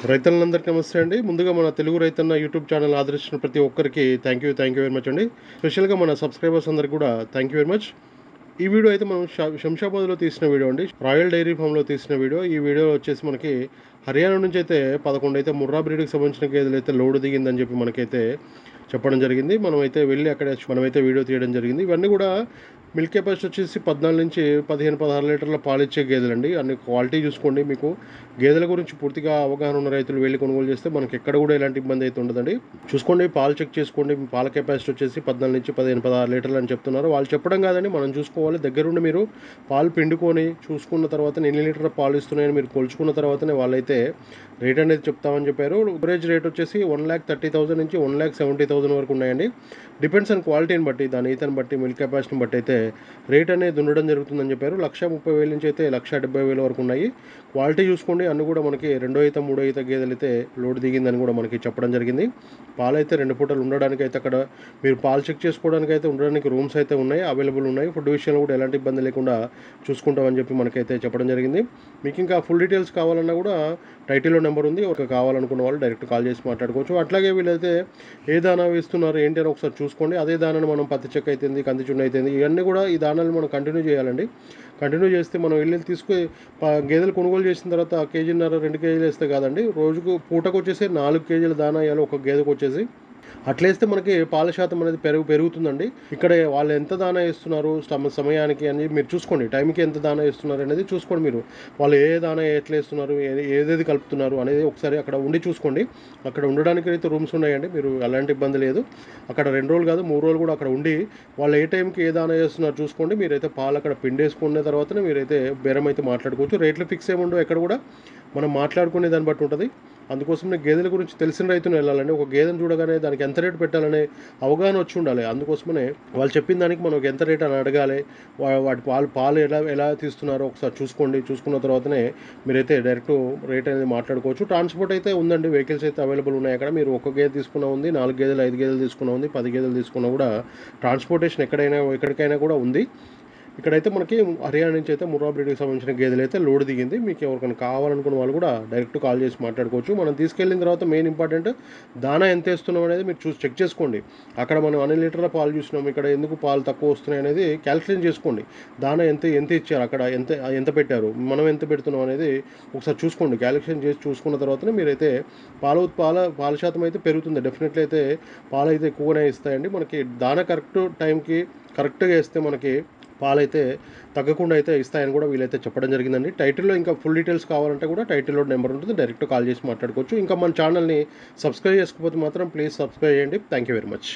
రైతులందరికీ నమస్తే అండి. ముందుగా మన తెలుగు రైతన్న యూట్యూబ్ ఛానల్ ఆదరించిన ప్రతి ఒక్కరికి థ్యాంక్ యూ వెరీ మచ్ అండి. స్పెషల్‌గా మన సబ్స్క్రైబర్స్ అందరికి కూడా థ్యాంక్ యూ వెరీ మచ్. ఈ వీడియో అయితే మనం శంషాబాద్‌లో తీసిన వీడియో అండి. రాయల్ డైరీ ఫామ్‌లో తీసిన వీడియో. ఈ వీడియోలో వచ్చేసి మనకి హర్యానా నుంచి అయితే 11 అయితే ముర్రా బ్రీడ్‌కి సంబంధించిన గేదెలైతే లోడ్ దిగిందని చెప్పి మనకైతే చెప్పడం జరిగింది. మనమైతే వెళ్ళి అక్కడ మనమైతే వీడియో తీయడం జరిగింది. ఇవన్నీ కూడా మిల్క్ కెపాసిటీ వచ్చేసి 14 నుంచి 15, 16 లీటర్ల పాలిచ్చే గేదెలండి. అన్ని క్వాలిటీ చూసుకోండి. మీకు గేదెల గురించి పూర్తిగా అవగాహన ఉన్న రైతులు వెళ్ళి కొనుగోలు చేస్తే మనకి ఎక్కడ కూడా ఎలాంటి ఇబ్బంది అయితే ఉండదండి. చూసుకోండి, పాలు చెక్ చేసుకోండి. పాల కెపాసిటీ వచ్చేసి 14 నుంచి 15, 16 లీటర్లు అని చెప్తున్నారు. వాళ్ళు చెప్పడం కాదండి, మనం చూసుకోవాలి. దగ్గరుండి మీరు పాలు పిండుకొని చూసుకున్న తర్వాత ఎన్ని లీటర్ల పాలు ఇస్తున్నాయని మీరు కొలుచుకున్న తర్వాతనే వాళ్ళైతే రేట్ అనేది చెప్తామని చెప్పారు. యావరేజ్ రేట్ వచ్చేసి 1,30,000 నుంచి 1,70,000 వరకు ఉన్నాయండి. డిపెండ్స్ ఆన్ క్వాలిటీని బట్టి, దాని ఈతని బట్టి, మిల్క్ కెపాసిటీని బట్టి అయితే రేట్ అనేది ఉండడం జరుగుతుందని చెప్పారు. 1,30,000 నుంచి అయితే 1,70,000 వరకు ఉన్నాయి. క్వాలిటీ చూసుకోండి. అన్నీ కూడా మనకి రెండో ఈత మూడో ఈత గేదెలు అయితే లోడ్ దిగిందని కూడా మనకి చెప్పడం జరిగింది. పాలైతే 2 పూటలు ఉండడానికి అయితే అక్కడ మీరు పాలు చెక్ చేసుకోవడానికి అయితే ఉండడానికి రూమ్స్ అయితే ఉన్నాయి, అవైలబుల్ ఉన్నాయి. ఫుడ్ విషయంలో కూడా ఎలాంటి ఇబ్బంది లేకుండా చూసుకుంటామని చెప్పి మనకైతే చెప్పడం జరిగింది. మీకు ఇంకా ఫుల్ డీటెయిల్స్ కావాలన్నా కూడా టైటిల్లో నెంబర్ ఉంది. ఒక కావాలనుకున్న వాళ్ళు డైరెక్ట్ కాల్ చేసి మాట్లాడుకోవచ్చు. అట్లాగే వీళ్ళైతే ఏ దానా వేస్తున్నారు ఏంటి అని ఒకసారి చూసుకోండి. అదే దానాన్ని మనం పత్తి చెక్క అయితేంది, కంది చున్న అయితేంది, ఇవన్నీ కూడా ఈ దానాలు మనం కంటిన్యూ చేయాలండి. కంటిన్యూ చేస్తే మనం వెళ్ళి తీసుకుని గేదెలు కొనుగోలు చేసిన తర్వాత కేజీన్నర 2 కేజీలు వేస్తే కాదండి, రోజుకు పూటకు వచ్చేసి 4 కేజీల దానా వేయాలి ఒక గేదెకు వచ్చేసి. అట్లేస్తే మనకి పాల శాతం అనేది పెరుగుతుందండి. ఇక్కడ వాళ్ళు ఎంత దానా ఇస్తున్నారు సమయానికి అని మీరు చూసుకోండి. టైంకి ఎంత దానా ఇస్తున్నారు అనేది చూసుకోండి మీరు. వాళ్ళు ఏ దానా ఎట్లా ఇస్తున్నారు, ఏదేది కలుపుతున్నారు అనేది ఒకసారి అక్కడ ఉండి చూసుకోండి. అక్కడ ఉండడానికి అయితే రూమ్స్ ఉన్నాయండి. మీరు ఎలాంటి ఇబ్బంది లేదు. అక్కడ 2 రోజులు కాదు 3 రోజులు కూడా అక్కడ ఉండి వాళ్ళు ఏ టైంకి ఏ దానా చేస్తున్నారు చూసుకోండి. మీరైతే పాలు అక్కడ పిండేసుకున్న తర్వాతనే మీరైతే బేరం అయితే మాట్లాడుకోవచ్చు. రేట్లు ఫిక్స్ ఏమి ఉండవు ఎక్కడ కూడా, మనం మాట్లాడుకునే దాన్ని బట్టి ఉంటుంది. అందుకోసం నేను గేదెల గురించి తెలిసిన రైతును వెళ్ళాలండి. ఒక గేదెను చూడగానే దానికి ఎంత రేటు పెట్టాలనే అవగాహన వచ్చి ఉండాలి. అందుకోసమనే వాళ్ళు చెప్పిన దానికి మనకు ఎంత రేట్ అని అడగాలి. వాటి పాలు ఎలా ఎలా తీస్తున్నారో ఒకసారి చూసుకోండి. చూసుకున్న తర్వాతనే మీరైతే డైరెక్ట్ రేట్ అనేది మాట్లాడుకోవచ్చు. ట్రాన్స్పోర్ట్ అయితే ఉందండి, వెహికల్స్ అయితే అవైలబుల్ ఉన్నాయి అక్కడ. మీరు ఒక గేదె తీసుకున్నా ఉంది, 4 గేదెలు 5 గేదెలు తీసుకున్నా ఉంది, 10 గేదెలు తీసుకున్నా కూడా ట్రాన్స్పోర్టేషన్ ఎక్కడికైనా కూడా ఉంది. ఇక్కడైతే మనకి హర్యానా నుంచి అయితే ముర్రా బ్రీడ్కి సంబంధించిన గేదెలు అయితే లోడ్ దిగింది. మీకు ఎవరికైనా కావాలనుకున్న వాళ్ళు కూడా డైరెక్ట్ కాల్ చేసి మాట్లాడుకోవచ్చు. మనం తీసుకెళ్ళిన తర్వాత మెయిన్ ఇంపార్టెంట్ దానా ఎంత వేస్తున్నాం అనేది మీరు చెక్ చేసుకోండి. అక్కడ మనం అన్ని లీటర్ల పాలు చూసినాం, ఇక్కడ ఎందుకు పాలు తక్కువ వస్తున్నాయి అనేది క్యాల్కులేట్ చేసుకోండి. దానా ఎంత ఎంత ఇచ్చారు, అక్కడ ఎంత ఎంత పెట్టారు, మనం ఎంత పెడుతున్నాం అనేది ఒకసారి చూసుకోండి. క్యాల్కులేషన్ చేసి చూసుకున్న తర్వాతనే మీరైతే పాల శాతం అయితే పెరుగుతుంది. డెఫినెట్లీ అయితే పాలు అయితే ఎక్కువగానే ఇస్తాయండి. మనకి దానా కరెక్ట్గా వేస్తే మనకి పాలైతే తగ్గకుండా అయితే ఇస్తాయని కూడా వీళ్ళైతే చెప్పడం జరిగిందండి. టైటిల్లో ఇంకా ఫుల్ డీటెయిల్స్ కావాలంటే కూడా టైటిల్లో నెంబర్ ఉంటుంది, డైరెక్ట్ కాల్ చేసి మాట్లాడుకోవచ్చు. ఇంకా మన ఛానల్ని సబ్స్క్రైబ్ చేసుకోకపోతే మాత్రం ప్లీజ్ సబ్స్క్రైబ్ చేయండి. Thank you very much.